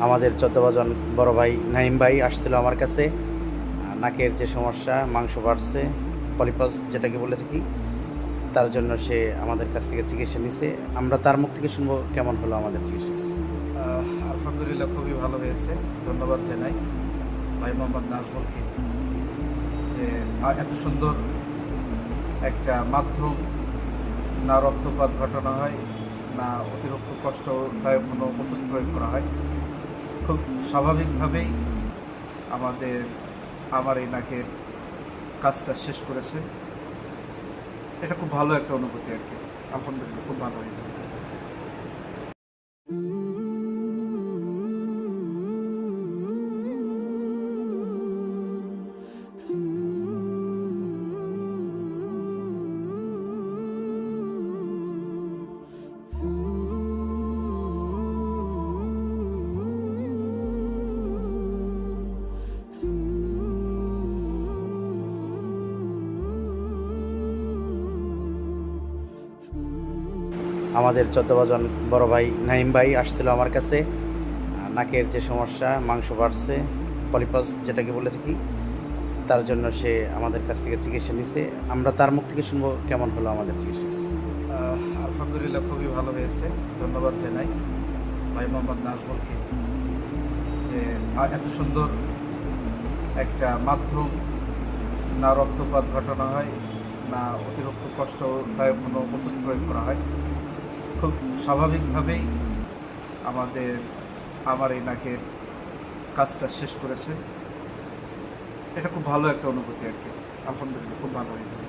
আমাদের 14 জন বড় ভাই নাইম ভাই আসছিল আমার কাছে। নাকের যে সমস্যা, মাংস বাড়ছে, পলিপাস যেটাকে বলে থাকি, তার জন্য সে আমাদের কাছ থেকে চিকিৎসা নিছে। আমরা তার মুখ থেকে শুনবো কেমন হলো আমাদের চিকিৎসা। আলহামদুলিল্লাহ খুবই ভালো হয়েছে। ধন্যবাদ জানাই ভাই মোহাম্মদ নাজমুলকে যে এত সুন্দর একটা মাধ্যম, না রক্তপাত ঘটানো হয়, না অতিরিক্ত কষ্টদায়ক কোনো ওষুধ প্রয়োগ করা হয়। খুব স্বাভাবিকভাবেই আমার এই নাকের কাজটা শেষ করেছে। এটা খুব ভালো একটা অনুভূতি আর কি। আলহামদুলিল্লাহ খুব ভালো হয়েছে। আমাদের 14 জন বড় ভাই নাইম ভাই আসছিল আমার কাছে। নাকের যে সমস্যা, মাংস বাড়ছে, পলিপাস যেটাকে বলে থাকি, তার জন্য সে আমাদের কাছ থেকে চিকিৎসা নিছে। আমরা তার মুখ থেকে শুনবো কেমন হলো আমাদের চিকিৎসা। আলহামদুলিল্লাহ খুবই ভালো হয়েছে। ধন্যবাদ জানাই ভাই মোহাম্মদ নাজমুলকে যে এত সুন্দর একটা মাধ্যম, না রক্তপাত ঘটানো হয়, না অতিরিক্ত কষ্টদায়ক কোনো ওষুধ প্রয়োগ করা হয়। খুব স্বাভাবিকভাবেই আমার এই নাকের কাজটা শেষ করেছে। এটা খুব ভালো একটা অনুভূতি আর কি। আলহামদুলিল্লাহ খুব ভালো হয়েছে।